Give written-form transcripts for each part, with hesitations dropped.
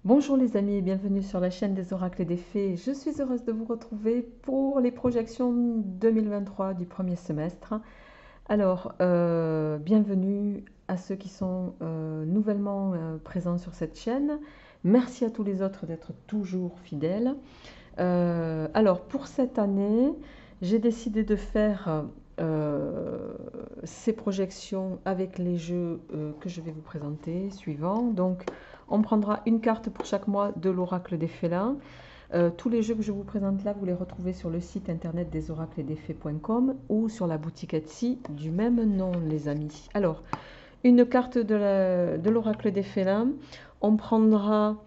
Bonjour les amis et bienvenue sur la chaîne des oracles et des fées. Je suis heureuse de vous retrouver pour les projections 2023 du premier semestre. Alors, bienvenue à ceux qui sont nouvellement présents sur cette chaîne. Merci à tous les autres d'être toujours fidèles. Alors, pour cette année, j'ai décidé de faire ces projections avec les jeux que je vais vous présenter suivants. Donc, on prendra une carte pour chaque mois de l'oracle des félins. Tous les jeux que je vous présente là, vous les retrouvez sur le site internet des oracles et des fées.com ou sur la boutique Etsy du même nom, les amis. Alors, une carte de l'oracle des félins. On prendra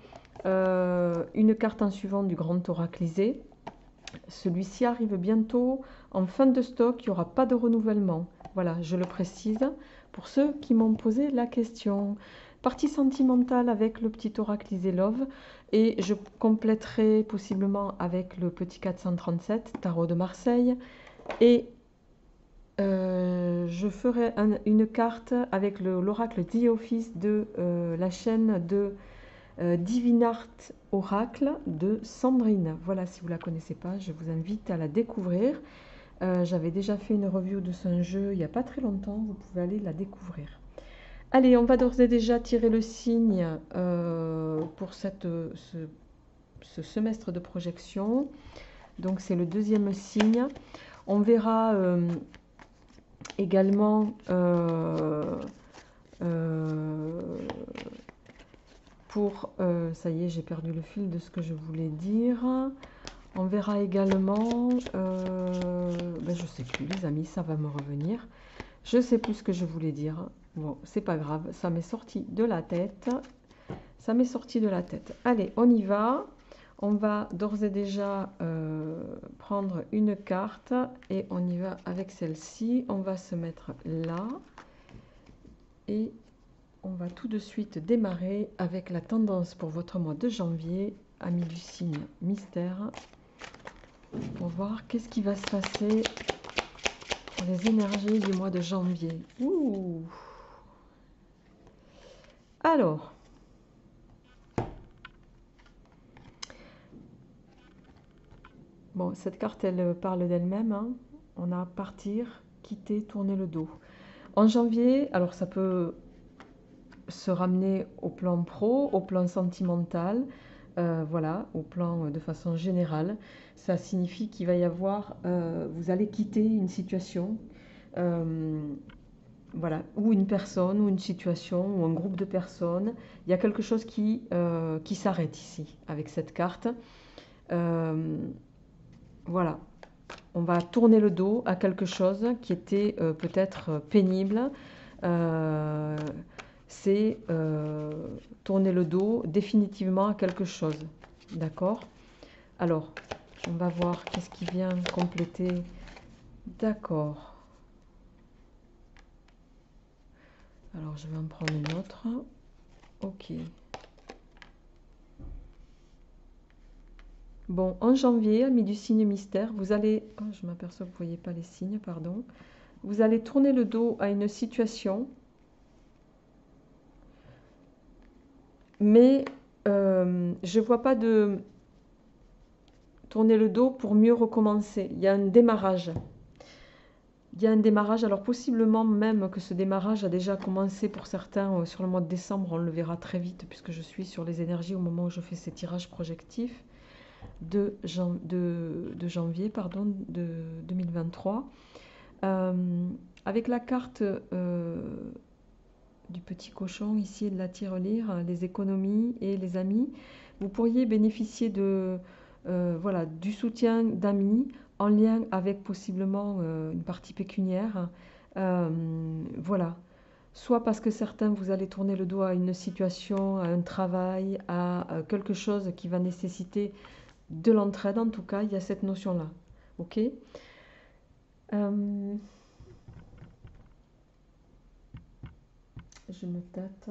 une carte en suivant du grand oraclisé. Celui-ci arrive bientôt en fin de stock, il n'y aura pas de renouvellement. Voilà, je le précise pour ceux qui m'ont posé la question. Partie sentimentale avec le petit oraclisé Love et je compléterai possiblement avec le petit 437 Tarot de Marseille et je ferai une carte avec l'oracle The Office de la chaîne de Divinart Oracle de Sandrine. Voilà, si vous ne la connaissez pas, je vous invite à la découvrir. J'avais déjà fait une review de ce jeu il n'y a pas très longtemps, vous pouvez aller la découvrir. Allez, on va d'ores et déjà tirer le signe pour ce semestre de projection. Donc c'est le deuxième signe. On verra également ça y est, j'ai perdu le fil de ce que je voulais dire. On verra également, je sais plus les amis, ça va me revenir. Je sais plus ce que je voulais dire. Bon, c'est pas grave, ça m'est sorti de la tête. Ça m'est sorti de la tête. Allez, on y va. On va d'ores et déjà prendre une carte et on y va avec celle-ci. On va se mettre là et on va tout de suite démarrer avec la tendance pour votre mois de janvier, amis du signe mystère, pour voir qu'est-ce qui va se passer pour les énergies du mois de janvier. Ouh. Alors, bon, cette carte, elle parle d'elle-même. Hein. On a partir, quitter, tourner le dos. En janvier, alors ça peut se ramener au plan pro, au plan sentimental, voilà, au plan de façon générale. Ça signifie qu'il va y avoir, vous allez quitter une situation, voilà, ou une personne, ou une situation, ou un groupe de personnes. Il y a quelque chose qui s'arrête ici, avec cette carte. Voilà, on va tourner le dos à quelque chose qui était peut-être pénible. C'est tourner le dos définitivement à quelque chose. D'accord? Alors, on va voir qu'est-ce qui vient compléter. D'accord. Alors, je vais en prendre une autre. Ok. Bon, en janvier, amis du signe mystère, vous allez... Oh, je m'aperçois que vous ne voyez pas les signes, pardon. Vous allez tourner le dos à une situation, mais je ne vois pas de tourner le dos pour mieux recommencer. Il y a un démarrage. Il y a un démarrage, alors possiblement même que ce démarrage a déjà commencé pour certains sur le mois de décembre, on le verra très vite puisque je suis sur les énergies au moment où je fais ces tirages projectifs de janvier de 2023. Avec la carte du petit cochon ici de la tirelire, les économies et les amis, vous pourriez bénéficier de, voilà, du soutien d'amis en lien avec possiblement une partie pécuniaire. Voilà. Soit parce que certains, vous allez tourner le dos à une situation, à un travail, à quelque chose qui va nécessiter de l'entraide. En tout cas, il y a cette notion-là. Ok. Je me tâte.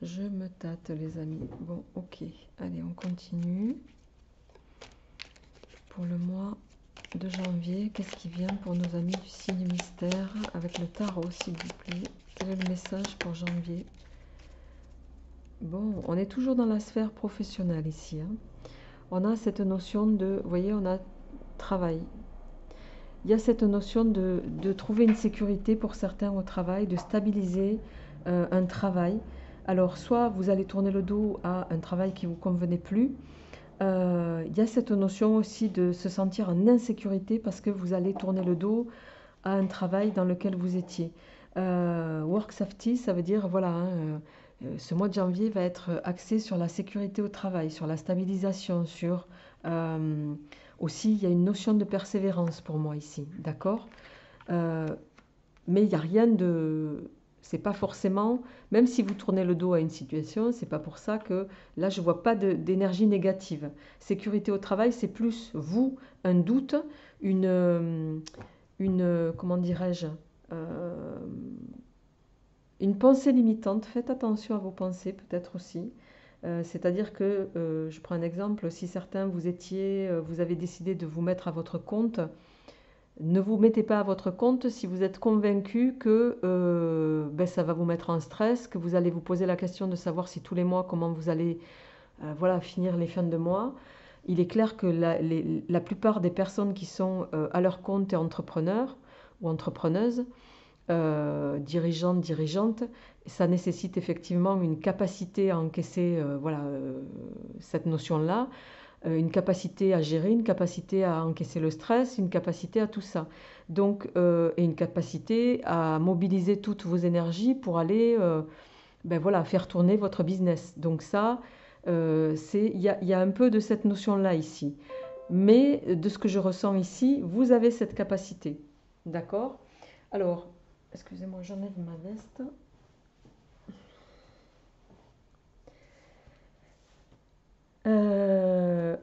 Je me tâte, les amis. Bon, ok. Allez, on continue. Pour le mois de janvier, qu'est-ce qui vient pour nos amis du signe mystère avec le tarot, s'il vous plaît? Quel est le message pour janvier? Bon, on est toujours dans la sphère professionnelle ici, hein. On a cette notion de, vous voyez, on a travail. Il y a cette notion de trouver une sécurité pour certains au travail, de stabiliser un travail. Alors, soit vous allez tourner le dos à un travail qui ne vous convenait plus. Il y a cette notion aussi de se sentir en insécurité parce que vous allez tourner le dos à un travail dans lequel vous étiez. Work safety, ça veut dire, voilà, hein, ce mois de janvier va être axé sur la sécurité au travail, sur la stabilisation, sur... aussi, il y a une notion de persévérance pour moi ici, d'accord? Euh, mais il n'y a rien de... C'est pas forcément... Même si vous tournez le dos à une situation, c'est pas pour ça que... Là, je vois pas d'énergie négative. Sécurité au travail, c'est plus, vous, un doute, comment dirais-je, euh, une pensée limitante. Faites attention à vos pensées, peut-être aussi. C'est-à-dire que, je prends un exemple, si certains vous avez décidé de vous mettre à votre compte, ne vous mettez pas à votre compte si vous êtes convaincu que ben, ça va vous mettre en stress, que vous allez vous poser la question de savoir si tous les mois, comment vous allez voilà, finir les fins de mois. Il est clair que la plupart des personnes qui sont à leur compte et entrepreneurs ou entrepreneuses, dirigeantes, ça nécessite effectivement une capacité à encaisser voilà, cette notion-là, une capacité à gérer, une capacité à encaisser le stress, une capacité à tout ça. Donc, et une capacité à mobiliser toutes vos énergies pour aller ben voilà, faire tourner votre business. Donc ça, il y a un peu de cette notion-là ici. Mais de ce que je ressens ici, vous avez cette capacité. D'accord? Alors, excusez-moi, j'enlève ma veste.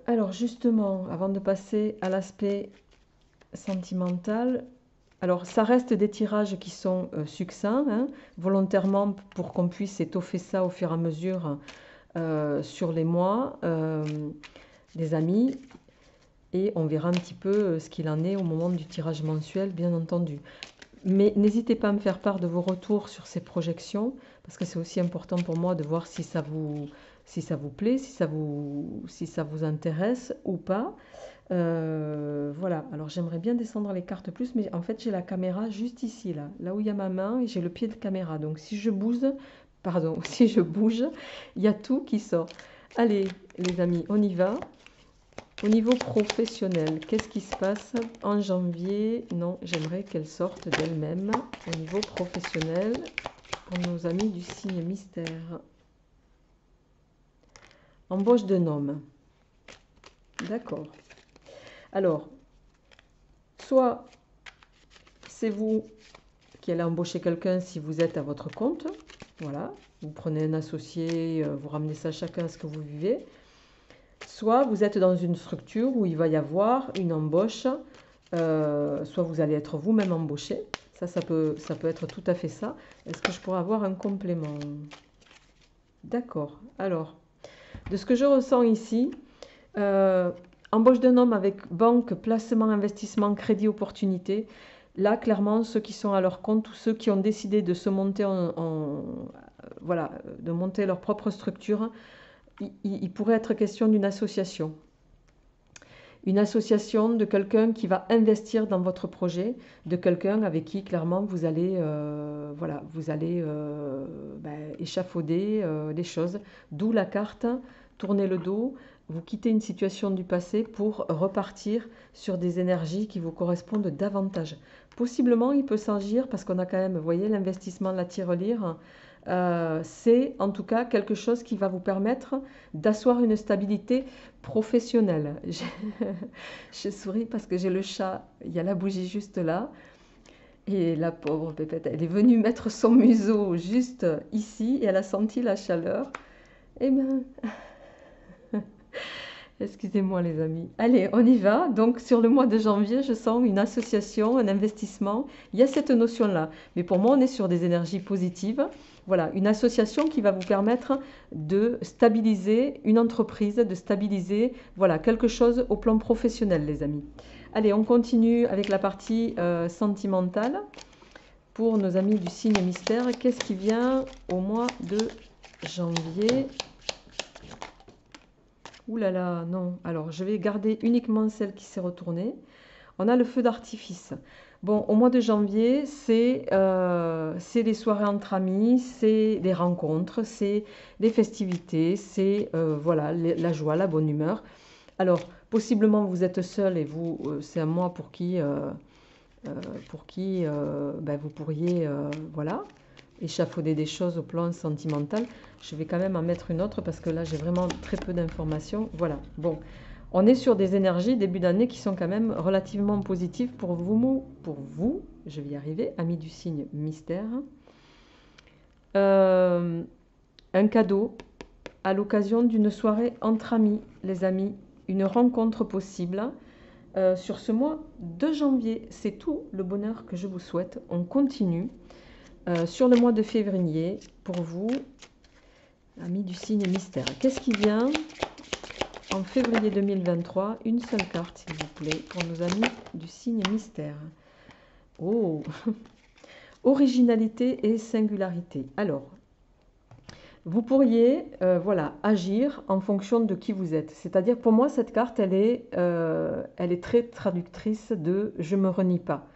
Alors justement, avant de passer à l'aspect sentimental, alors ça reste des tirages qui sont succincts, hein, volontairement pour qu'on puisse étoffer ça au fur et à mesure sur les mois, les amis, et on verra un petit peu ce qu'il en est au moment du tirage mensuel, bien entendu. Mais n'hésitez pas à me faire part de vos retours sur ces projections, parce que c'est aussi important pour moi de voir si ça vous plaît, si ça vous intéresse ou pas. Voilà, alors j'aimerais bien descendre les cartes plus, mais en fait j'ai la caméra juste ici, là où il y a ma main, et j'ai le pied de caméra. Donc si je bouge, pardon, si je bouge, il y a tout qui sort. Allez, les amis, on y va. Au niveau professionnel, qu'est-ce qui se passe en janvier? Non, j'aimerais qu'elle sorte d'elle-même. Au niveau professionnel, pour nos amis du signe mystère. Embauche d'un homme. D'accord. Alors, soit c'est vous qui allez embaucher quelqu'un si vous êtes à votre compte. Voilà, vous prenez un associé, vous ramenez ça chacun à ce que vous vivez. Soit vous êtes dans une structure où il va y avoir une embauche, soit vous allez être vous-même embauché. Ça peut être tout à fait ça. Est-ce que je pourrais avoir un complément? D'accord. Alors, de ce que je ressens ici, embauche d'un homme avec banque, placement, investissement, crédit, opportunité. Là, clairement, ceux qui sont à leur compte ou ceux qui ont décidé de se monter voilà, de monter leur propre structure, il pourrait être question d'une association. Une association de quelqu'un qui va investir dans votre projet, de quelqu'un avec qui clairement vous allez, voilà, vous allez échafauder les choses. D'où la carte, tournez le dos, vous quittez une situation du passé pour repartir sur des énergies qui vous correspondent davantage. Possiblement, il peut s'agir, parce qu'on a quand même, vous voyez, l'investissement de la tirelire, c'est en tout cas quelque chose qui va vous permettre d'asseoir une stabilité professionnelle. Je souris parce que j'ai le chat, il y a la bougie juste là, et la pauvre pépette, elle est venue mettre son museau juste ici, et elle a senti la chaleur. Eh ben, excusez-moi les amis. Allez, on y va. Donc sur le mois de janvier, je sens une association, un investissement. Il y a cette notion-là. Mais pour moi, on est sur des énergies positives. Voilà, une association qui va vous permettre de stabiliser une entreprise, de stabiliser voilà, quelque chose au plan professionnel, les amis. Allez, on continue avec la partie sentimentale. Pour nos amis du signe mystère, qu'est-ce qui vient au mois de janvier. Ouh là là, non. Alors, je vais garder uniquement celle qui s'est retournée. On a le feu d'artifice. Bon, au mois de janvier, c'est les soirées entre amis, c'est les rencontres, c'est les festivités, c'est voilà, la joie, la bonne humeur. Alors, possiblement, vous êtes seul et vous, c'est un mois pour qui ben, vous pourriez voilà, échafauder des choses au plan sentimental. Je vais quand même en mettre une autre parce que là, j'ai vraiment très peu d'informations. Voilà, bon. On est sur des énergies début d'année qui sont quand même relativement positives pour vous, je vais y arriver, amis du signe mystère. Un cadeau à l'occasion d'une soirée entre amis, les amis, une rencontre possible sur ce mois de janvier. C'est tout le bonheur que je vous souhaite. On continue sur le mois de février pour vous, amis du signe mystère. Qu'est-ce qui vient en février 2023? Une seule carte, s'il vous plaît, pour nos amis du signe mystère. Oh, originalité et singularité. Alors, vous pourriez voilà, agir en fonction de qui vous êtes. C'est-à-dire, pour moi, cette carte, elle est très traductrice de « je ne me renie pas ».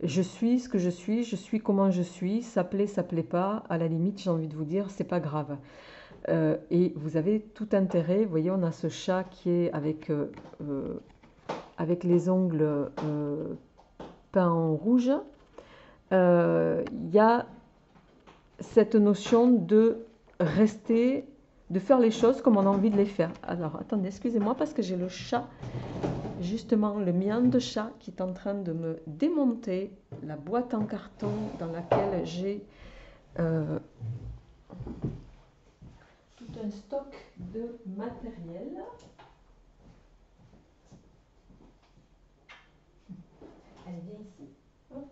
Je suis ce que je suis comment je suis, ça plaît pas, à la limite, j'ai envie de vous dire, c'est pas grave. Et vous avez tout intérêt, vous voyez, on a ce chat qui est avec les ongles peints en rouge. Il y a cette notion de rester, de faire les choses comme on a envie de les faire. Alors, attendez, excusez-moi parce que j'ai le chat, justement le mien de chat qui est en train de me démonter la boîte en carton dans laquelle j'ai tout un stock de matériel. Allez, viens ici. Hop.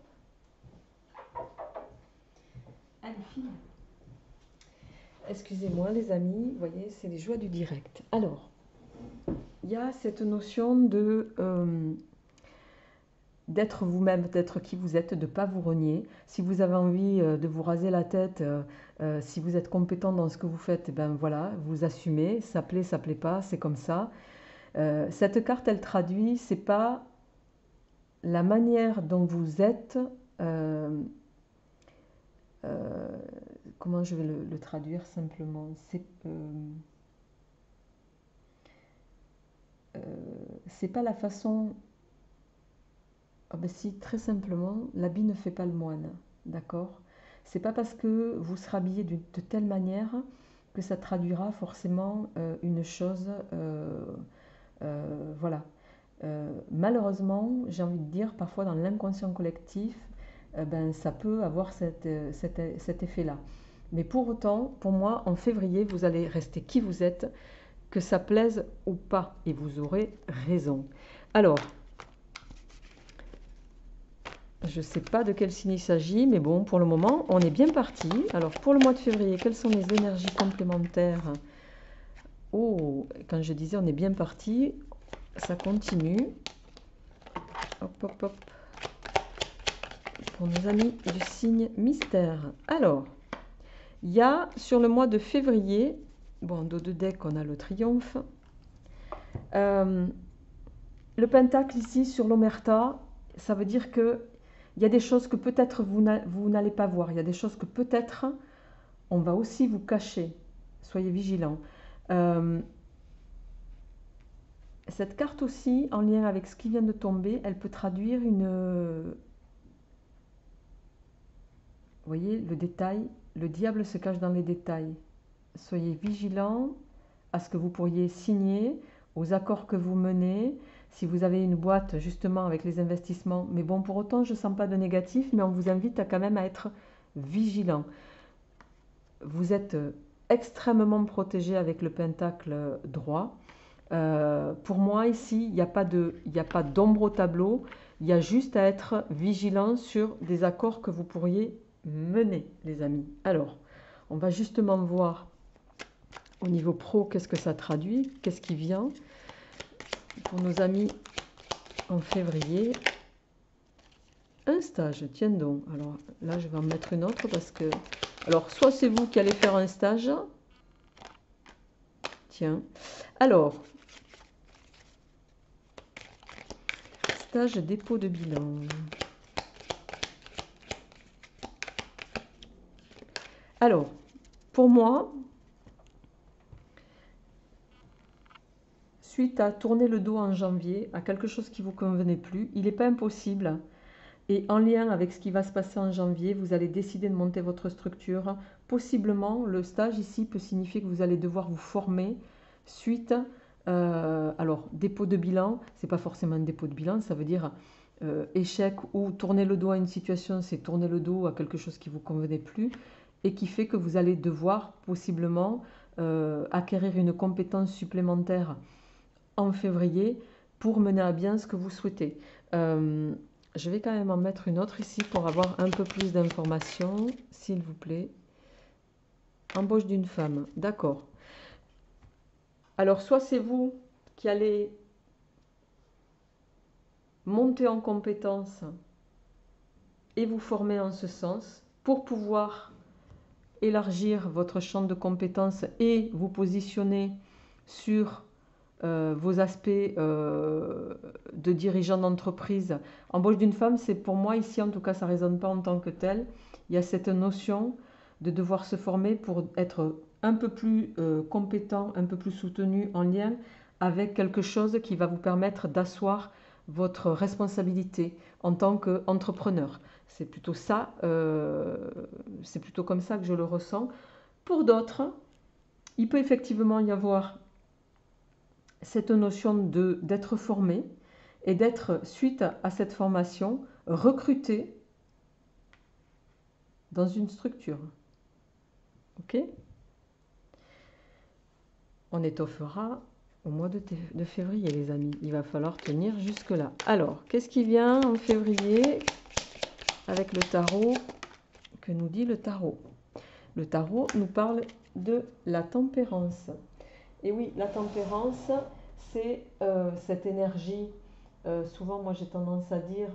Allez, fille. Excusez-moi les amis, vous voyez, c'est les joies du direct. Alors, il y a cette notion de d'être vous-même, d'être qui vous êtes, de ne pas vous renier. Si vous avez envie de vous raser la tête, si vous êtes compétent dans ce que vous faites, ben voilà, vous assumez, ça plaît pas, c'est comme ça. Cette carte, elle traduit, c'est pas la manière dont vous êtes, comment je vais le traduire simplement, c'est pas la façon. Ah ben si, très simplement, l'habit ne fait pas le moine, d'accord? C'est pas parce que vous serez habillé de telle manière que ça traduira forcément une chose, voilà. Malheureusement, j'ai envie de dire, parfois dans l'inconscient collectif, ben, ça peut avoir cet effet-là. Mais pour autant, pour moi, en février, vous allez rester qui vous êtes, que ça plaise ou pas, et vous aurez raison. Alors, je ne sais pas de quel signe il s'agit, mais bon, pour le moment, on est bien parti. Alors, pour le mois de février, quelles sont les énergies complémentaires? Oh, quand je disais on est bien parti, ça continue. Hop, hop, hop. Pour nos amis du signe mystère. Alors, il y a sur le mois de février, bon, dos de deck, on a le triomphe. Le pentacle ici sur l'omerta, ça veut dire que il y a des choses que peut-être vous n'allez pas voir. Il y a des choses que peut-être on va aussi vous cacher. Soyez vigilants. Cette carte aussi, en lien avec ce qui vient de tomber, elle peut traduire une... Vous voyez, le détail. Le diable se cache dans les détails. Soyez vigilants à ce que vous pourriez signer, aux accords que vous menez. Si vous avez une boîte justement avec les investissements, mais bon, pour autant, je ne sens pas de négatif, mais on vous invite quand même à être vigilant. Vous êtes extrêmement protégé avec le pentacle droit. Pour moi, ici, il n'y a pas d'ombre au tableau. Il y a juste à être vigilant sur des accords que vous pourriez mener, les amis. Alors, on va justement voir au niveau pro, qu'est-ce que ça traduit, qu'est-ce qui vient pour nos amis en février. Un stage, tiens donc. Alors là, je vais en mettre une autre parce que... Alors, soit c'est vous qui allez faire un stage, Tiens. Alors, stage dépôt de bilan. Alors, pour moi, suite à tourner le dos en janvier, à quelque chose qui ne vous convenait plus, il n'est pas impossible. Et en lien avec ce qui va se passer en janvier, vous allez décider de monter votre structure. Possiblement, le stage ici peut signifier que vous allez devoir vous former suite. Alors, dépôt de bilan, c'est pas forcément un dépôt de bilan, ça veut dire échec ou tourner le dos à une situation, c'est tourner le dos à quelque chose qui ne vous convenait plus et qui fait que vous allez devoir possiblement acquérir une compétence supplémentaire en février pour mener à bien ce que vous souhaitez. Je vais quand même en mettre une autre ici pour avoir un peu plus d'informations, s'il vous plaît. Embauche d'une femme, d'accord. Alors, soit c'est vous qui allez monter en compétence et vous former en ce sens pour pouvoir élargir votre champ de compétences et vous positionner sur vos aspects de dirigeant d'entreprise. Embauche d'une femme, c'est pour moi ici, en tout cas, ça ne résonne pas en tant que tel. Il y a cette notion de devoir se former pour être un peu plus compétent, un peu plus soutenu en lien avec quelque chose qui va vous permettre d'asseoir votre responsabilité en tant qu'entrepreneur. C'est plutôt ça, c'est plutôt comme ça que je le ressens. Pour d'autres, il peut effectivement y avoir cette notion d'être formé et d'être, suite à cette formation, recruté dans une structure. Ok? On étoffera au mois de février, les amis. Il va falloir tenir jusque-là. Alors, qu'est-ce qui vient en février avec le tarot? Que nous dit le tarot? Le tarot nous parle de la tempérance. Et oui, la tempérance, c'est cette énergie, souvent moi j'ai tendance à dire,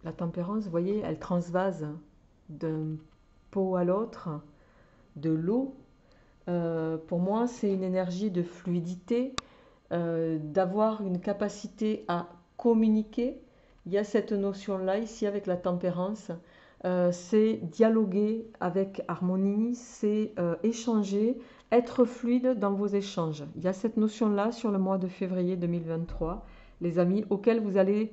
la tempérance, vous voyez, elle transvase d'un pot à l'autre, de l'eau. Pour moi, c'est une énergie de fluidité, d'avoir une capacité à communiquer. Il y a cette notion-là ici avec la tempérance. C'est dialoguer avec harmonie, c'est échanger, être fluide dans vos échanges. Il y a cette notion-là sur le mois de février 2023, les amis, auxquels vous allez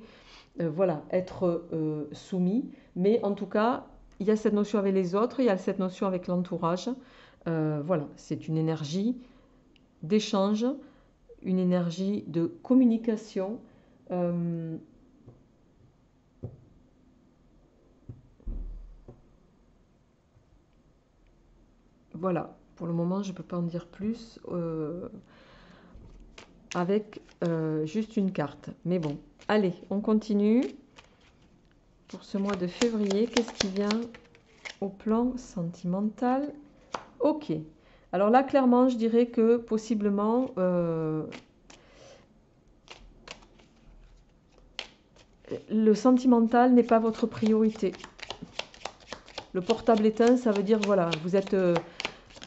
voilà, être soumis. Mais en tout cas, il y a cette notion avec les autres, il y a cette notion avec l'entourage. Voilà, c'est une énergie d'échange, une énergie de communication. Voilà, pour le moment, je ne peux pas en dire plus avec juste une carte. Mais bon, allez, on continue. Pour ce mois de février, qu'est-ce qui vient au plan sentimental? Ok. Alors là, clairement, je dirais que possiblement, le sentimental n'est pas votre priorité. Le portable éteint, ça veut dire, voilà,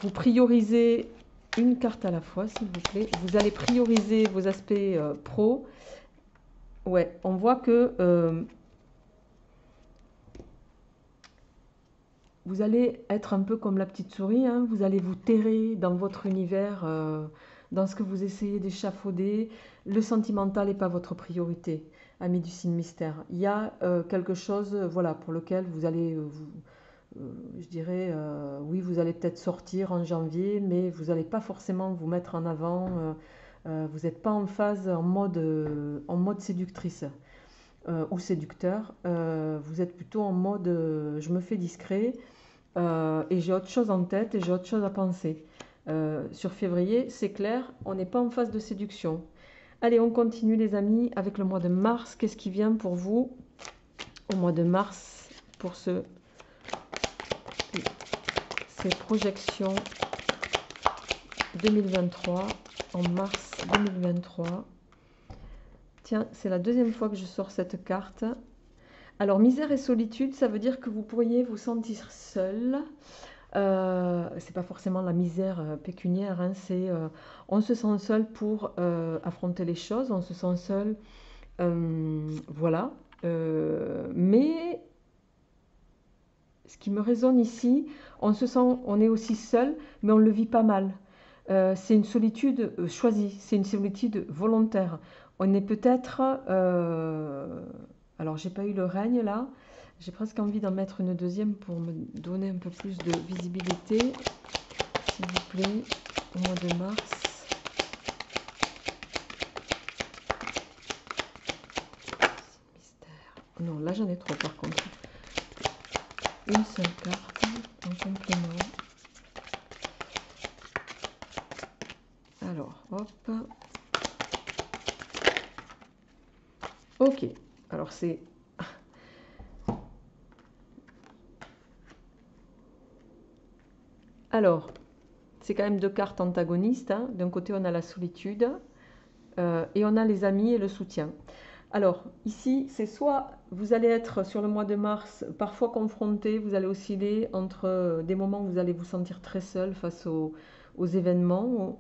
vous priorisez une carte à la fois, s'il vous plaît. Vous allez prioriser vos aspects pro. Ouais, on voit que vous allez être un peu comme la petite souris, hein. Vous allez vous terrer dans votre univers, dans ce que vous essayez d'échafauder. Le sentimental n'est pas votre priorité, ami du signe mystère. Il y a quelque chose voilà, pour lequel vous allez, je dirais, oui, vous allez peut-être sortir en janvier, mais vous n'allez pas forcément vous mettre en avant. Vous n'êtes pas en phase, en mode séductrice. Ou séducteur, vous êtes plutôt en mode je me fais discret et j'ai autre chose en tête et j'ai autre chose à penser. Sur février, c'est clair, on n'est pas en phase de séduction. Allez, on continue les amis avec le mois de mars. Qu'est-ce qui vient pour vous au mois de mars pour ces projections 2023 en mars 2023? Tiens, c'est la deuxième fois que je sors cette carte. Alors, misère et solitude, ça veut dire que vous pourriez vous sentir seul. C'est pas forcément la misère pécuniaire, hein, c'est on se sent seul pour affronter les choses, on se sent seul, voilà. Mais ce qui me résonne ici, on se sent, on est aussi seul, mais on le vit pas mal. C'est une solitude choisie, c'est une solitude volontaire. On est peut-être, alors j'ai pas eu le règne là, j'ai presque envie d'en mettre une deuxième pour me donner un peu plus de visibilité, s'il vous plaît, au mois de mars. Mystère. Non, là j'en ai trop par contre. Une seule carte en complément. Alors, hop. Ok, alors c'est... Alors, c'est quand même deux cartes antagonistes, hein. D'un côté, on a la solitude et on a les amis et le soutien. Alors, ici, c'est soit vous allez être sur le mois de mars parfois confronté, vous allez osciller entre des moments où vous allez vous sentir très seul face aux événements,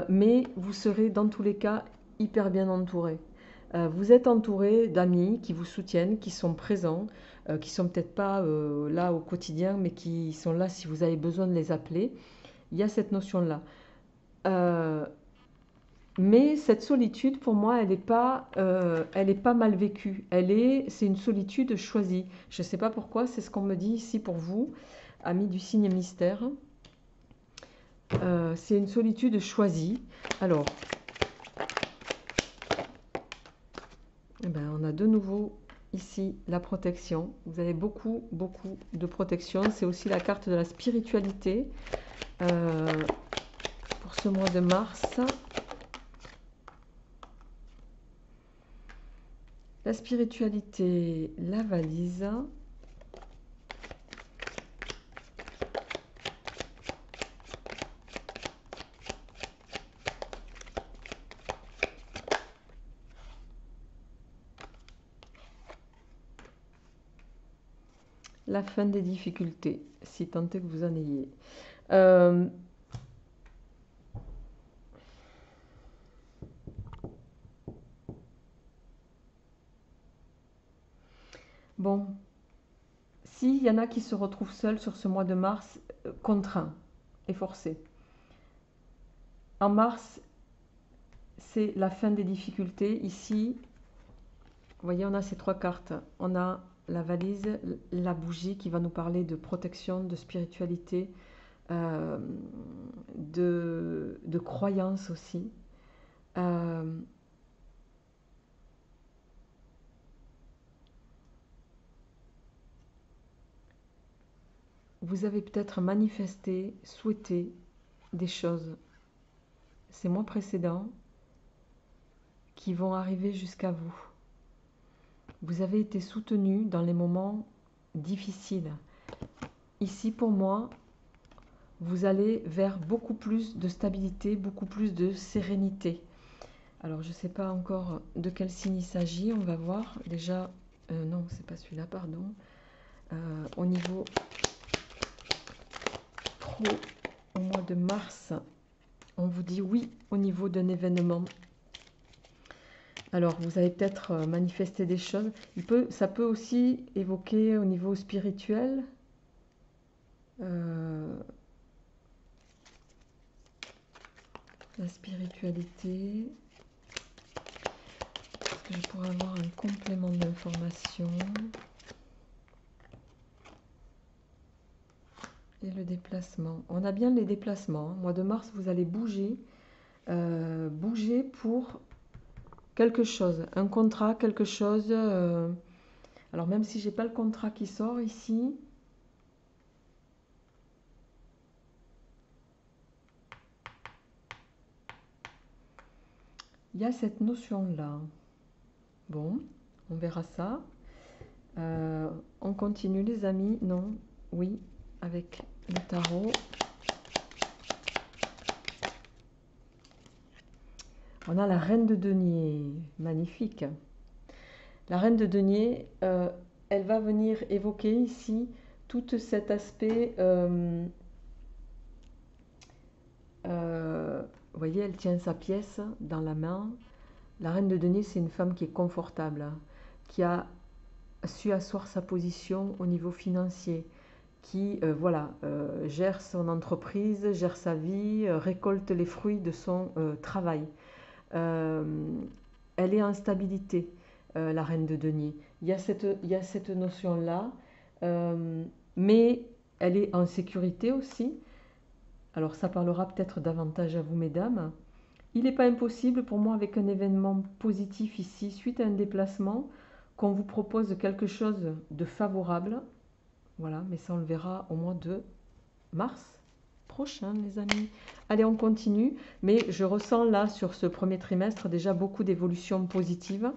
mais vous serez dans tous les cas hyper bien entouré. Vous êtes entouré d'amis qui vous soutiennent, qui sont présents, qui sont peut-être pas là au quotidien, mais qui sont là si vous avez besoin de les appeler. Il y a cette notion-là. Euh, mais cette solitude, pour moi, elle est pas mal vécue. C'est une solitude choisie. Je ne sais pas pourquoi, c'est ce qu'on me dit ici pour vous, amis du signe mystère. C'est une solitude choisie. Alors, eh ben, on a de nouveau ici la protection. Vous avez beaucoup, beaucoup de protection. C'est aussi la carte de la spiritualité pour ce mois de mars. La spiritualité, la valise. La fin des difficultés, si tant est que vous en ayez. Bon, s'il y en a qui se retrouvent seuls sur ce mois de mars, contraints et forcés. En mars, c'est la fin des difficultés. Ici, vous voyez, on a ces trois cartes. On a la valise, la bougie qui va nous parler de protection, de spiritualité, de croyance aussi. Vous avez peut-être manifesté, souhaité des choses ces mois précédents qui vont arriver jusqu'à vous. Vous avez été soutenu dans les moments difficiles. Ici, pour moi, vous allez vers beaucoup plus de stabilité, beaucoup plus de sérénité. Alors, je ne sais pas encore de quel signe il s'agit. On va voir. Déjà, non, c'est pas celui-là, pardon. Au niveau pro, au mois de mars, on vous dit oui au niveau d'un événement. Alors, vous avez peut-être manifesté des choses. Ça peut aussi évoquer au niveau spirituel. La spiritualité. Est-ce que je pourrais avoir un complément d'information? Et le déplacement. On a bien les déplacements. Mois de mars, vous allez bouger. Bouger pour quelque chose. Un contrat, quelque chose. Alors, même si j'ai pas le contrat qui sort ici. Il y a cette notion-là. Bon, on verra ça. On continue les amis. Non, oui, avec le tarot. On a la reine de denier, magnifique. La reine de denier, elle va venir évoquer ici tout cet aspect, vous voyez, elle tient sa pièce dans la main. La reine de denier, c'est une femme qui est confortable, qui a su asseoir sa position au niveau financier, qui voilà, gère son entreprise, gère sa vie, récolte les fruits de son travail. Euh, Elle est en stabilité, la reine de denier. Il y a cette notion-là, mais elle est en sécurité aussi. Alors ça parlera peut-être davantage à vous, mesdames. Il n'est pas impossible pour moi, avec un événement positif ici, suite à un déplacement, qu'on vous propose quelque chose de favorable. Voilà, mais ça on le verra au mois de mars prochain, les amis. Allez, on continue. Mais je ressens là, sur ce premier trimestre, déjà beaucoup d'évolutions positives.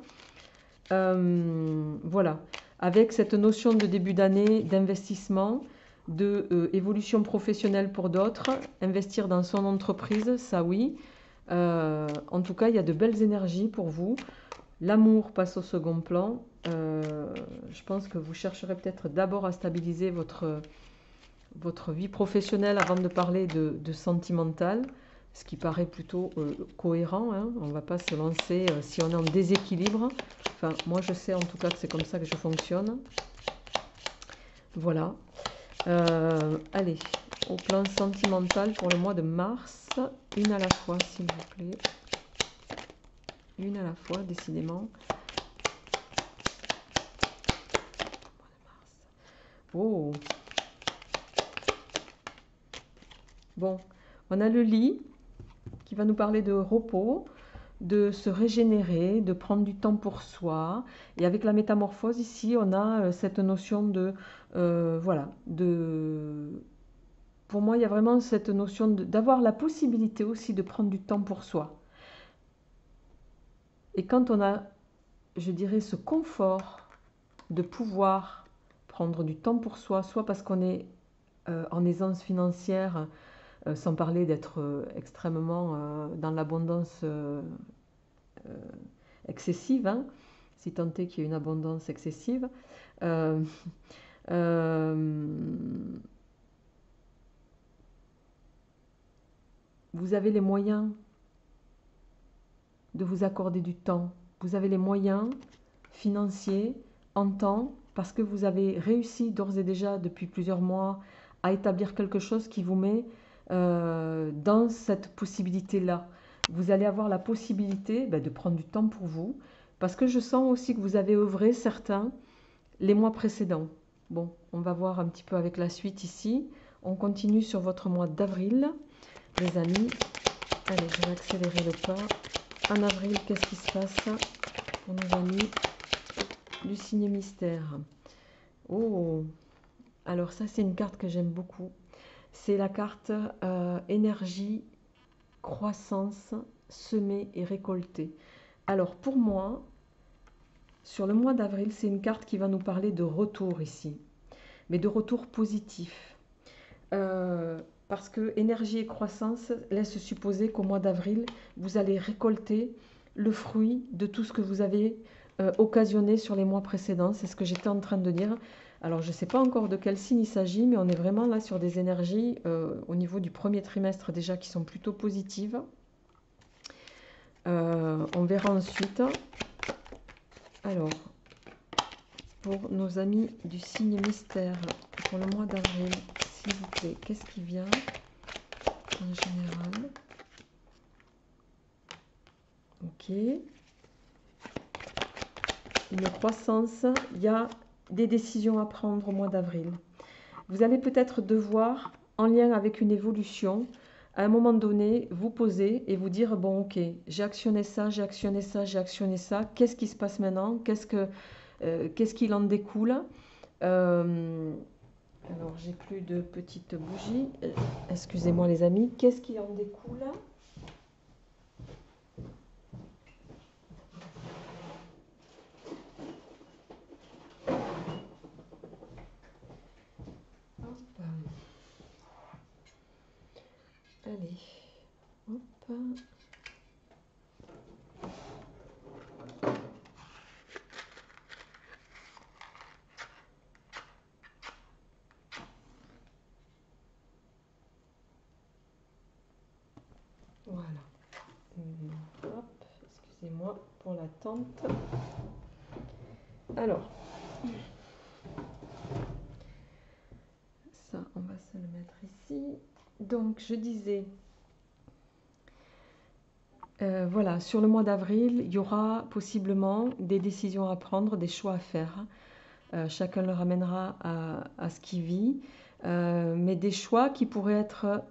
Voilà, avec cette notion de début d'année, d'investissement, de évolution professionnelle pour d'autres, investir dans son entreprise, ça oui. En tout cas, il y a de belles énergies pour vous. L'amour passe au second plan. Je pense que vous chercherez peut-être d'abord à stabiliser votre vie professionnelle avant de parler de sentimental, ce qui paraît plutôt cohérent. Hein. On ne va pas se lancer si on est en déséquilibre. Enfin, moi, je sais en tout cas que c'est comme ça que je fonctionne. Voilà. Allez, au plan sentimental pour le mois de mars, une à la fois, s'il vous plaît. Une à la fois, décidément. Oh. Bon, on a le lit qui va nous parler de repos, de se régénérer, de prendre du temps pour soi. Et avec la métamorphose ici, on a cette notion de, voilà, pour moi, il y a vraiment cette notion d'avoir la possibilité aussi de prendre du temps pour soi. Et quand on a, je dirais, ce confort de pouvoir prendre du temps pour soi, soit parce qu'on est en aisance financière, sans parler d'être extrêmement dans l'abondance excessive, hein, si tant est qu'il y ait une abondance excessive. Euh, vous avez les moyens de vous accorder du temps. Vous avez les moyens financiers en temps parce que vous avez réussi d'ores et déjà depuis plusieurs mois à établir quelque chose qui vous met dans cette possibilité-là. Vous allez avoir la possibilité de prendre du temps pour vous parce que je sens aussi que vous avez œuvré certains les mois précédents. Bon, on va voir un petit peu avec la suite ici. On continue sur votre mois d'avril, les amis. Allez, je vais accélérer le pas. En avril, qu'est-ce qui se passe pour nos amis du signe mystère? Oh, alors ça c'est une carte que j'aime beaucoup. C'est la carte énergie, croissance, semer et récolter. Alors pour moi, sur le mois d'avril, c'est une carte qui va nous parler de retour ici, mais de retour positif. Parce que énergie et croissance laissent supposer qu'au mois d'avril, vous allez récolter le fruit de tout ce que vous avez occasionné sur les mois précédents. C'est ce que j'étais en train de dire. Alors, je ne sais pas encore de quel signe il s'agit, mais on est vraiment là sur des énergies au niveau du premier trimestre déjà qui sont plutôt positives. On verra ensuite. Alors, pour nos amis du signe mystère, pour le mois d'avril, s'il vous plaît, qu'est-ce qui vient en général? Ok. Une croissance, il y a des décisions à prendre au mois d'avril. Vous allez peut-être devoir, en lien avec une évolution, à un moment donné, vous poser et vous dire, bon ok, j'ai actionné ça, j'ai actionné ça, j'ai actionné ça, qu'est-ce qui se passe maintenant, qu'est-ce qu'il en découle? Alors, j'ai plus de petites bougies. Excusez-moi les amis, qu'est-ce qui en découle? Hop. Allez, hop. Voilà. Hop, excusez-moi pour l'attente. Alors, ça, on va se le mettre ici. Donc, je disais, voilà, sur le mois d'avril, il y aura possiblement des décisions à prendre, des choix à faire. Chacun le ramènera à ce qu'il vit, mais des choix qui pourraient être,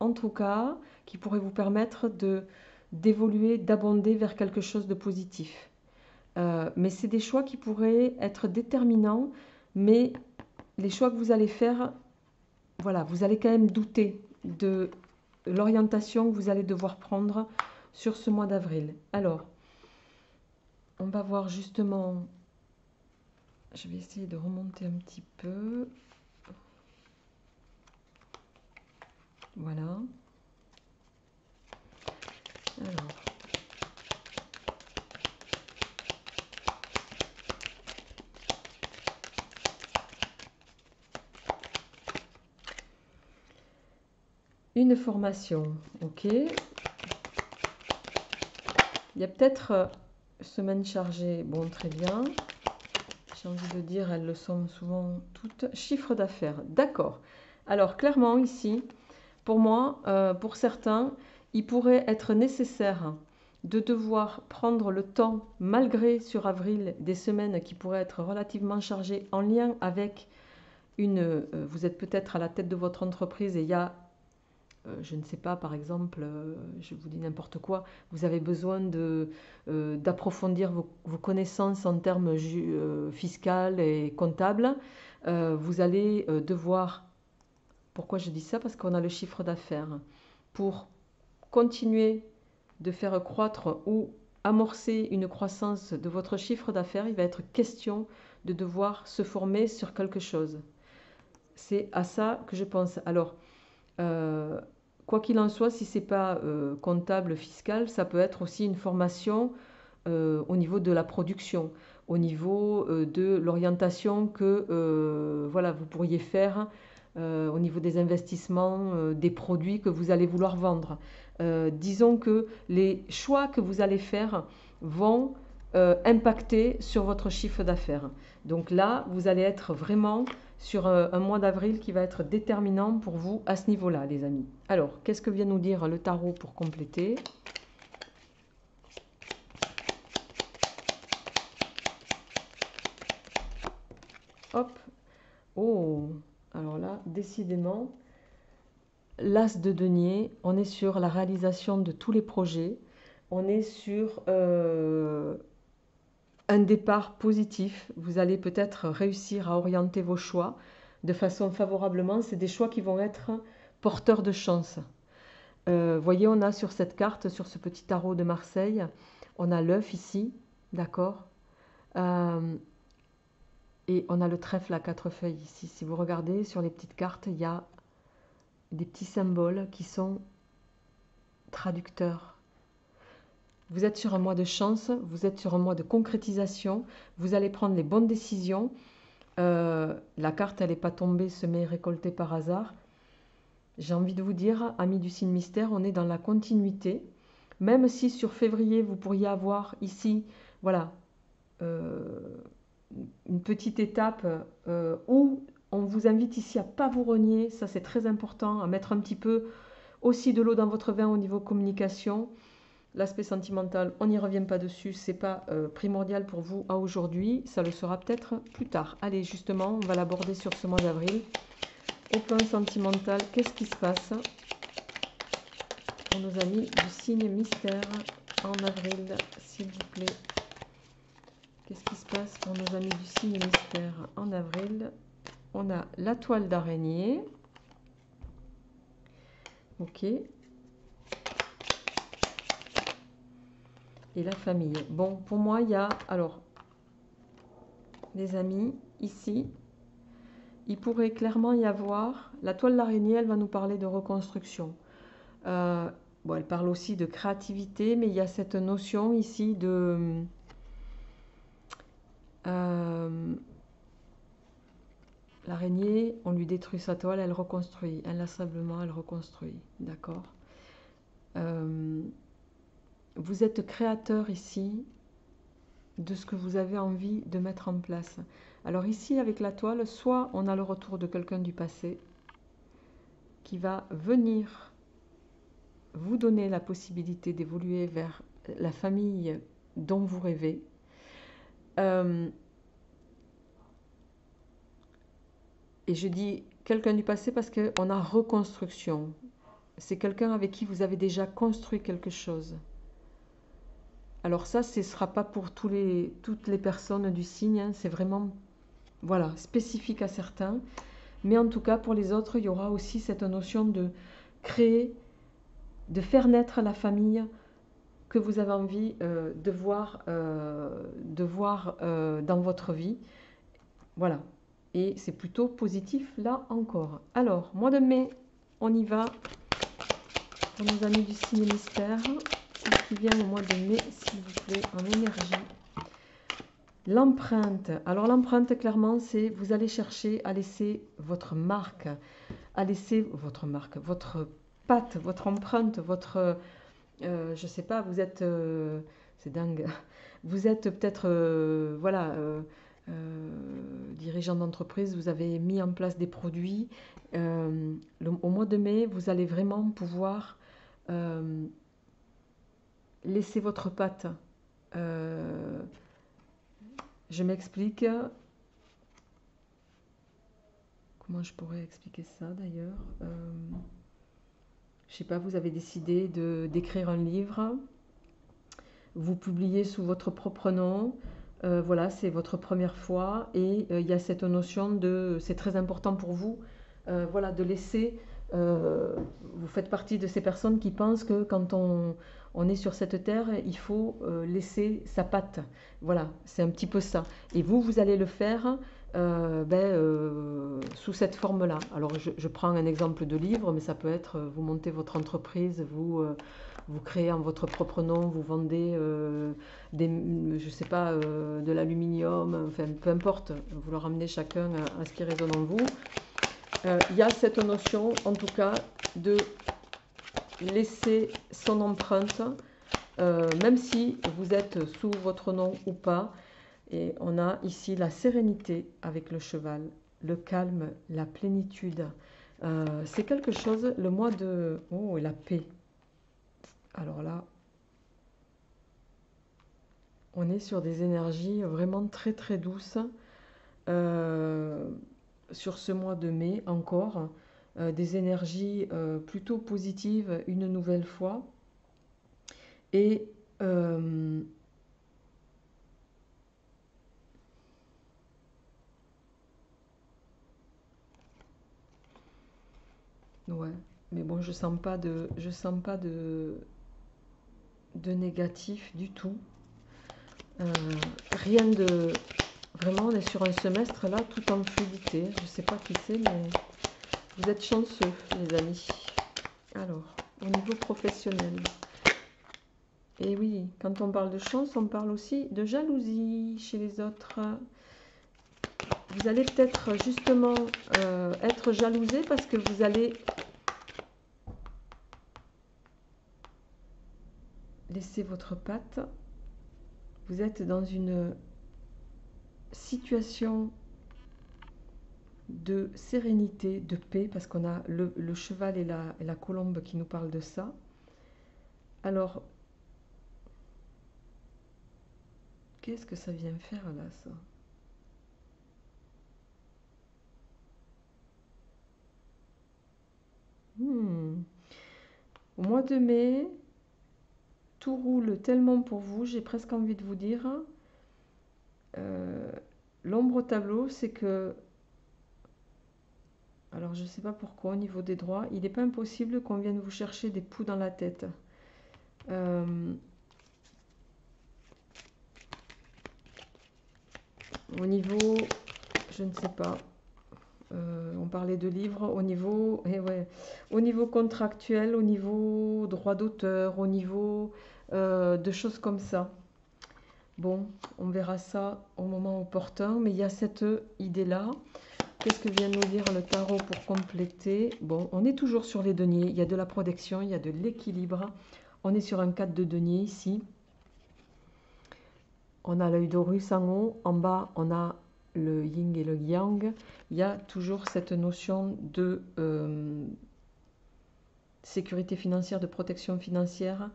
en tout cas, qui pourraient vous permettre d'évoluer, d'abonder vers quelque chose de positif. Mais c'est des choix qui pourraient être déterminants, mais les choix que vous allez faire, voilà, vous allez quand même douter de l'orientation que vous allez devoir prendre sur ce mois d'avril. Alors, on va voir justement, je vais essayer de remonter un petit peu. Voilà. Alors, une formation, ok. Il y a peut-être semaine chargée, bon, très bien. J'ai envie de dire, elles le sont souvent toutes. Chiffre d'affaires, d'accord. Alors, clairement, ici, pour moi, pour certains, il pourrait être nécessaire de devoir prendre le temps, malgré sur avril, des semaines qui pourraient être relativement chargées en lien avec vous êtes peut-être à la tête de votre entreprise et il y a je ne sais pas, par exemple, je vous dis n'importe quoi, vous avez besoin d'approfondir vos connaissances en termes fiscal et comptables, vous allez devoir, pourquoi je dis ça? Parce qu'on a le chiffre d'affaires. Pour continuer de faire croître ou amorcer une croissance de votre chiffre d'affaires, il va être question de devoir se former sur quelque chose. C'est à ça que je pense. Alors, euh, quoi qu'il en soit, si ce n'est pas comptable, fiscal, ça peut être aussi une formation au niveau de la production, au niveau de l'orientation que voilà, vous pourriez faire au niveau des investissements, des produits que vous allez vouloir vendre. Disons que les choix que vous allez faire vont impacter sur votre chiffre d'affaires. Donc là, vous allez être vraiment sur un mois d'avril qui va être déterminant pour vous à ce niveau-là, les amis. Alors, qu'est-ce que vient nous dire le tarot pour compléter? Hop. Oh, alors là, décidément, l'as de denier, on est sur la réalisation de tous les projets. On est sur un départ positif. Vous allez peut-être réussir à orienter vos choix de façon favorablement. C'est des choix qui vont être porteurs de chance. Voyez, on a sur cette carte, sur ce petit tarot de Marseille, on a l'œuf ici, d'accord. Et on a le trèfle à 4 feuilles ici. Si vous regardez sur les petites cartes, il y a des petits symboles qui sont traducteurs. Vous êtes sur un mois de chance, vous êtes sur un mois de concrétisation, vous allez prendre les bonnes décisions. La carte, elle n'est pas tombée, semée, récoltée par hasard. J'ai envie de vous dire, amis du signe mystère, on est dans la continuité. Même si sur février, vous pourriez avoir ici, voilà, une petite étape où on vous invite ici à ne pas vous renier, ça c'est très important, à mettre un petit peu aussi de l'eau dans votre vin au niveau communication. L'aspect sentimental, on n'y revient pas dessus, c'est pas primordial pour vous à aujourd'hui, ça le sera peut-être plus tard. Allez, justement, on va l'aborder sur ce mois d'avril. Au plan sentimental, qu'est-ce qui se passe pour nos amis du signe mystère en avril, s'il vous plaît? Qu'est-ce qui se passe pour nos amis du signe mystère en avril? On a la toile d'araignée. Ok. Et la famille. Bon, pour moi, il y a... Alors, les amis, ici, il pourrait clairement y avoir... La toile d'araignée, elle va nous parler de reconstruction. Bon, elle parle aussi de créativité, mais il y a cette notion ici de... L'araignée, on lui détruit sa toile, elle reconstruit. Inlassablement, elle reconstruit. D'accord. Euh, vous êtes créateur ici de ce que vous avez envie de mettre en place. Alors ici, avec la toile, soit on a le retour de quelqu'un du passé qui va venir vous donner la possibilité d'évoluer vers la famille dont vous rêvez. Et je dis quelqu'un du passé parce qu'on a reconstruction. C'est quelqu'un avec qui vous avez déjà construit quelque chose. Alors ça, ce ne sera pas pour toutes les personnes du signe, hein, c'est vraiment voilà, spécifique à certains. Mais en tout cas, pour les autres, il y aura aussi cette notion de créer, de faire naître la famille que vous avez envie de voir dans votre vie. Voilà. Et c'est plutôt positif là encore. Alors, mois de mai, on y va. Pour nos amis du signe mystère, qui vient au mois de mai, s'il vous plaît, en énergie. L'empreinte. Alors l'empreinte, clairement, c'est vous allez chercher à laisser votre marque, à laisser votre marque, votre patte, votre empreinte, votre... je sais pas, vous êtes... c'est dingue. Vous êtes peut-être, voilà, dirigeant d'entreprise, vous avez mis en place des produits. Au mois de mai, vous allez vraiment pouvoir laisser votre patte. Je m'explique. Comment je pourrais expliquer ça d'ailleurs je sais pas, vous avez décidé d'écrire un livre, vous publiez sous votre propre nom, voilà, c'est votre première fois et il y a cette notion de, c'est très important pour vous, voilà, de laisser, vous faites partie de ces personnes qui pensent que quand on est sur cette terre, il faut laisser sa patte, voilà, c'est un petit peu ça. Et vous, vous allez le faire sous cette forme-là. Alors je prends un exemple de livre, mais ça peut être, vous montez votre entreprise, vous créez en votre propre nom, vous vendez je sais pas, de l'aluminium, enfin peu importe, vous le ramenez chacun à ce qui résonne en vous. Il y a cette notion, en tout cas, de laisser son empreinte, même si vous êtes sous votre nom ou pas. Et on a ici la sérénité avec le cheval, le calme, la plénitude. C'est quelque chose, le mois de... Oh, et la paix. Alors là, on est sur des énergies vraiment très très douces. Sur ce mois de mai encore, des énergies plutôt positives une nouvelle fois. Et ouais, mais bon, je sens pas de négatif du tout. Rien de... Vraiment, on est sur un semestre là, tout en fluidité. Je sais pas qui c'est, mais vous êtes chanceux, les amis. Alors, au niveau professionnel. Et oui, quand on parle de chance, on parle aussi de jalousie chez les autres. Vous allez peut-être justement être jalousé parce que vous allez laisser votre patte. Vous êtes dans une situation de sérénité, de paix, parce qu'on a le cheval et la colombe qui nous parlent de ça. Alors, qu'est-ce que ça vient faire là, ça? Au mois de mai, tout roule tellement pour vous, j'ai presque envie de vous dire. L'ombre au tableau, c'est que, alors je ne sais pas pourquoi, au niveau des droits, il n'est pas impossible qu'on vienne vous chercher des poux dans la tête. Au niveau, je ne sais pas, on parlait de livres, au niveau contractuel, au niveau droit d'auteur, au niveau de choses comme ça. Bon, on verra ça au moment opportun, mais il y a cette idée-là. Qu'est-ce que vient de nous dire le tarot pour compléter? Bon, on est toujours sur les deniers. Il y a de la protection, il y a de l'équilibre. On est sur un 4 de denier ici. On a l'œil d'Horus en haut. En bas, on a le yin et le yang. Il y a toujours cette notion de sécurité financière, de protection financière.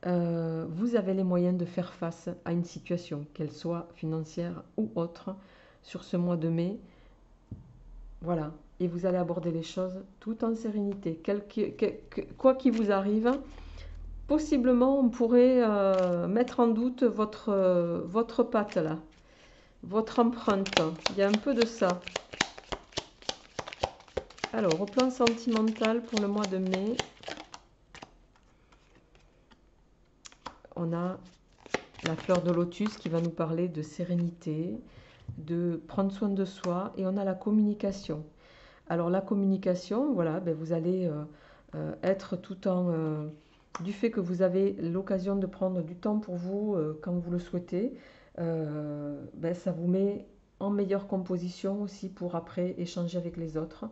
Vous avez les moyens de faire face à une situation, qu'elle soit financière ou autre, sur ce mois de mai. Voilà, et vous allez aborder les choses tout en sérénité. Quoi qu'il vous arrive, possiblement on pourrait mettre en doute votre patte là, votre empreinte. Il y a un peu de ça. Alors, au plan sentimental pour le mois de mai, on a la fleur de lotus qui va nous parler de sérénité, de prendre soin de soi, et on a la communication. Alors la communication, voilà, ben vous allez être tout en... du fait que vous avez l'occasion de prendre du temps pour vous quand vous le souhaitez, ben ça vous met en meilleure composition aussi pour après échanger avec les autres.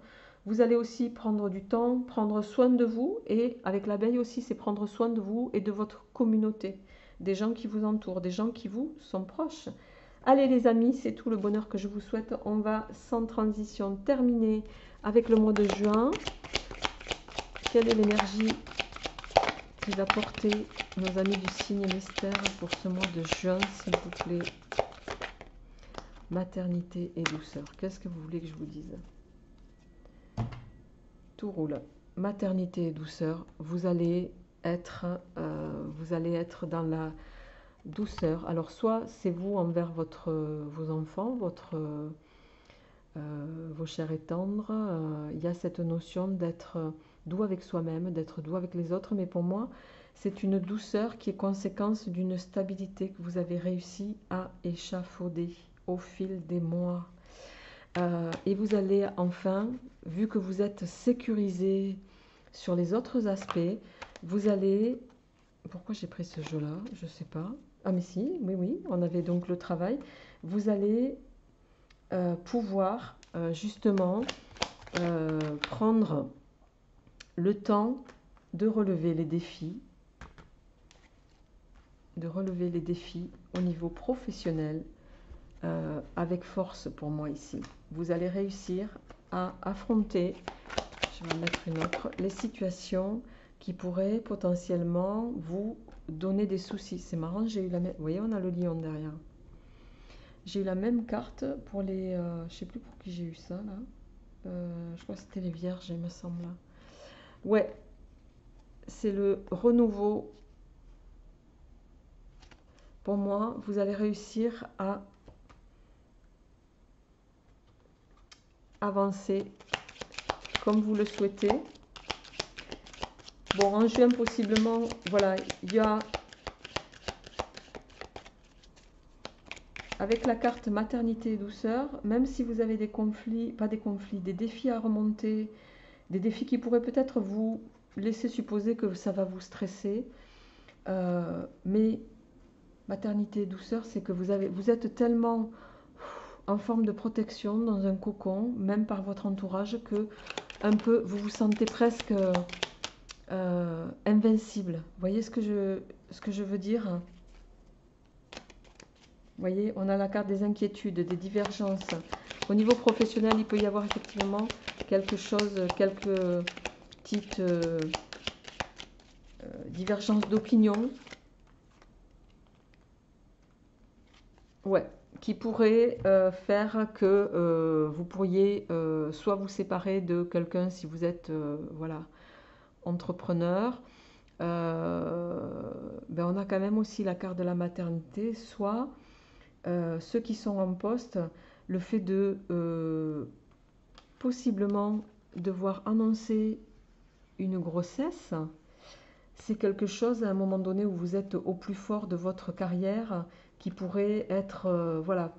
Vous allez aussi prendre du temps, prendre soin de vous, et avec l'abeille aussi, c'est prendre soin de vous et de votre communauté, des gens qui vous entourent, des gens qui vous sont proches. Allez les amis, c'est tout le bonheur que je vous souhaite. On va sans transition terminer avec le mois de juin. Quelle est l'énergie qui va porter nos amis du signe mystère pour ce mois de juin, s'il vous plaît? Maternité et douceur. Qu'est-ce que vous voulez que je vous dise? Tout roule. Maternité et douceur. Vous allez être dans la douceur. Alors soit c'est vous envers vos enfants, vos chers et tendres. Il y a cette notion d'être doux avec soi-même, d'être doux avec les autres, mais pour moi c'est une douceur qui est conséquence d'une stabilité que vous avez réussi à échafauder au fil des mois. Et vous allez enfin, vu que vous êtes sécurisé sur les autres aspects, vous allez... Pourquoi j'ai pris ce jeu-là? Je ne sais pas. Ah mais si, oui, on avait donc le travail. Vous allez pouvoir justement prendre le temps de relever les défis, au niveau professionnel avec force pour moi ici. Vous allez réussir à affronter, je vais en mettre une autre, les situations qui pourraient potentiellement vous donner des soucis. C'est marrant, j'ai eu la même... Vous voyez, on a le lion derrière. J'ai eu la même carte pour les... je ne sais plus pour qui j'ai eu ça, là. Je crois que c'était les vierges, il me semble. Là. Ouais, c'est le renouveau. Pour moi, vous allez réussir à avancer comme vous le souhaitez. Bon, en juin, possiblement, voilà, il y a... Avec la carte maternité et douceur, même si vous avez des conflits, pas des conflits, des défis à remonter, des défis qui pourraient peut-être vous laisser supposer que ça va vous stresser, mais maternité et douceur, c'est que vous êtes tellement en forme de protection dans un cocon, même par votre entourage, que un peu vous vous sentez presque invincible. Vous voyez ce que je veux dire? Vous voyez, on a la carte des inquiétudes, des divergences. Au niveau professionnel, il peut y avoir effectivement quelque chose, quelques petites divergences d'opinion. Ouais, qui pourrait faire que vous pourriez soit vous séparer de quelqu'un si vous êtes voilà, entrepreneur. Ben on a quand même aussi la carte de la maternité, soit ceux qui sont en poste, le fait de possiblement devoir annoncer une grossesse, c'est quelque chose à un moment donné où vous êtes au plus fort de votre carrière qui pourrait être, voilà,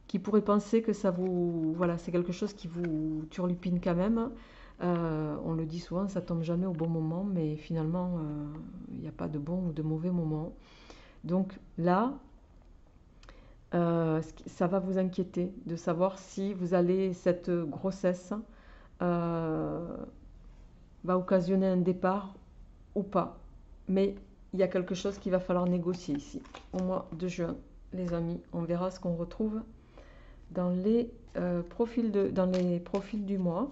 qui pourrait penser que ça vous, voilà, c'est quelque chose qui vous turlupine quand même. On le dit souvent, ça tombe jamais au bon moment, mais finalement, il n'y a pas de bon ou de mauvais moment. Donc là, Ça va vous inquiéter de savoir si vous allez, cette grossesse euh, va occasionner un départ ou pas. Mais il y a quelque chose qu'il va falloir négocier ici. Au mois de juin, les amis, on verra ce qu'on retrouve dans dans les profils du mois.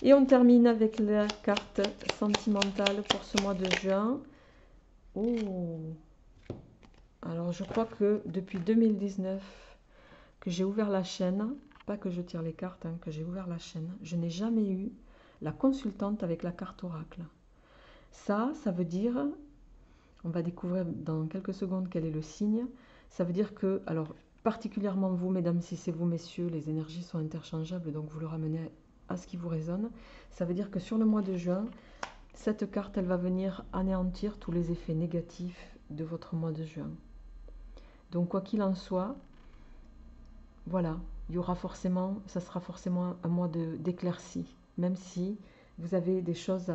Et on termine avec la carte sentimentale pour ce mois de juin. Oh, alors je crois que depuis 2019 que j'ai ouvert la chaîne, pas que je tire les cartes, hein, que j'ai ouvert la chaîne, je n'ai jamais eu la consultante avec la carte oracle. Ça veut dire, on va découvrir dans quelques secondes quel est le signe, ça veut dire que, alors particulièrement vous mesdames, si c'est vous messieurs, les énergies sont interchangeables, donc vous le ramenez à ce qui vous résonne, ça veut dire que sur le mois de juin, cette carte, elle va venir anéantir tous les effets négatifs de votre mois de juin. Donc quoi qu'il en soit, voilà, il y aura forcément, ça sera forcément un mois d'éclaircie. Même si vous avez des choses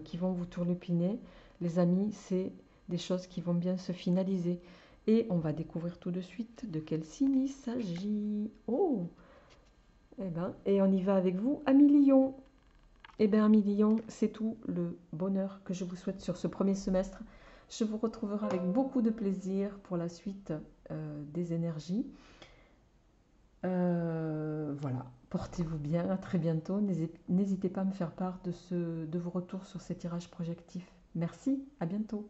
qui vont vous tourlupiner, les amis, c'est des choses qui vont bien se finaliser. Et on va découvrir tout de suite de quel signe il s'agit. Oh, eh ben, et on y va avec vous, Amis Lion. Eh bien, Amis Lion, c'est tout le bonheur que je vous souhaite sur ce premier semestre. Je vous retrouverai avec beaucoup de plaisir pour la suite des énergies. Voilà, portez-vous bien, à très bientôt. N'hésitez pas à me faire part de vos retours sur ces tirages projectifs. Merci, à bientôt.